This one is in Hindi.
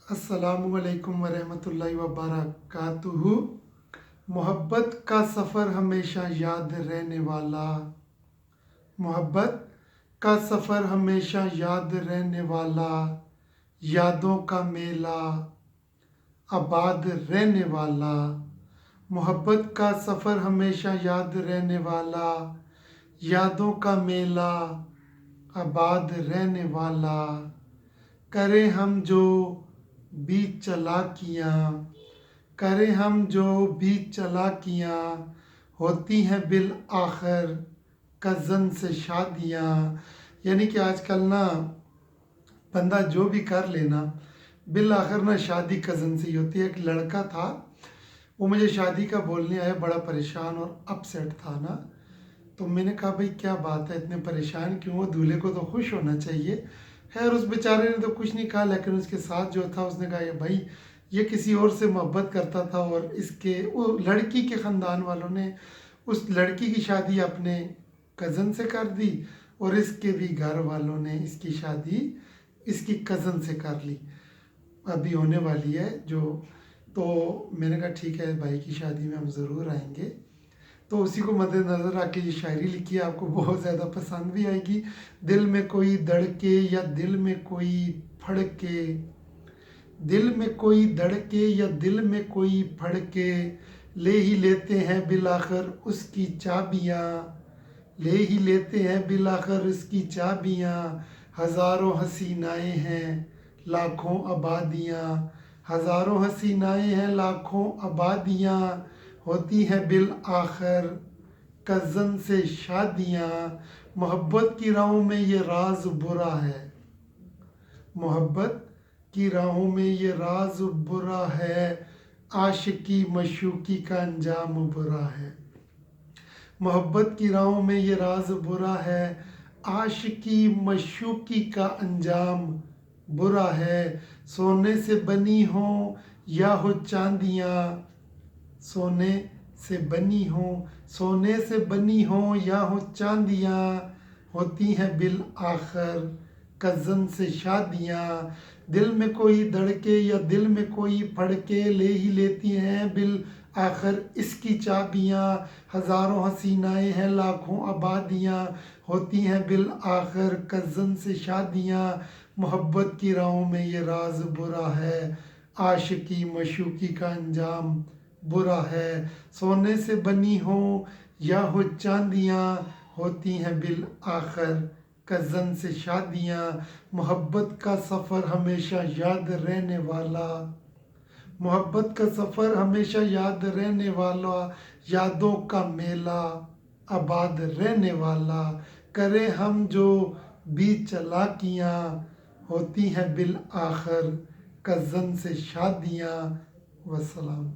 अस्सलामुअलैकुम वरहमतुल्लाहि वबरकातुहू। मोहब्बत का सफ़र हमेशा याद रहने वाला। मोहब्बत का सफ़र हमेशा याद रहने वाला। यादों का मेला आबाद रहने वाला। मोहब्बत का सफ़र हमेशा याद रहने वाला। यादों का मेला आबाद रहने वाला। करें हम जो बीच चालाकियाँ, करें हम जो बीच चालाकियाँ, होती हैं बिल आखिर कज़न से शादियाँ। यानी कि आजकल ना बंदा जो भी कर लेना बिल आखिर ना शादी कज़न से ही होती है। एक लड़का था, वो मुझे शादी का बोलने आया, बड़ा परेशान और अपसेट था ना। तो मैंने कहा भाई क्या बात है, इतने परेशान क्यों हो, दूल्हे को तो खुश होना चाहिए। खैर उस बेचारे ने तो कुछ नहीं कहा, लेकिन उसके साथ जो था उसने कहा ये भाई ये किसी और से मोहब्बत करता था और इसके वो लड़की के ख़ानदान वालों ने उस लड़की की शादी अपने कज़न से कर दी और इसके भी घर वालों ने इसकी शादी इसकी कज़न से कर ली। अभी होने वाली है जो, तो मैंने कहा ठीक है भाई की शादी में हम ज़रूर आएंगे। तो उसी को मद्देनज़र रख के ये शायरी लिखी है, आपको बहुत ज़्यादा पसंद भी आएगी। दिल में कोई धड़के या दिल में कोई फड़के, दिल में कोई धड़के या दिल में कोई फड़के, ले ही लेते हैं बिलाखिर उसकी चाबियाँ, ले ही लेते हैं बिलाखिर उसकी चाबियाँ। हज़ारों हसीनाएँ हैं लाखों आबादियाँ, हज़ारों हसीनाएँ हैं लाखों आबादियाँ, होती हैं बिल आखिर कज़न से शादियाँ। मोहब्बत की राहों में ये राज बुरा है, मोहब्बत की राहों में ये राज बुरा है, आशिकी मशूकी का अंजाम बुरा है। मोहब्बत की राहों में ये राज बुरा है, आशिकी मशूकी का अंजाम बुरा है। सोने से बनी हो या हो चांदियाँ, सोने से बनी हो, सोने से बनी हो या हो चांदियाँ, होती हैं बिल आखिर कज़न से शादियाँ। दिल में कोई धड़के या दिल में कोई फड़के, ले ही लेती हैं बिल आखिर इसकी चाबियाँ। हज़ारों हसीनाएँ हैं लाखों आबादियाँ, होती हैं बिल आखिर कज़न से शादियाँ। मोहब्बत की राहों में ये राज बुरा है, आशिकी मशूकी का अंजाम बुरा है। सोने से बनी हो या हो चांदियाँ, होती हैं बिल आखिर कज़न से शादियाँ। मोहब्बत का सफ़र हमेशा याद रहने वाला, मोहब्बत का सफ़र हमेशा याद रहने वाला। यादों का मेला आबाद रहने वाला। करें हम जो बीच चालाकियाँ, होती हैं बिल आखिर कज़न से शादियाँ। वसलाम।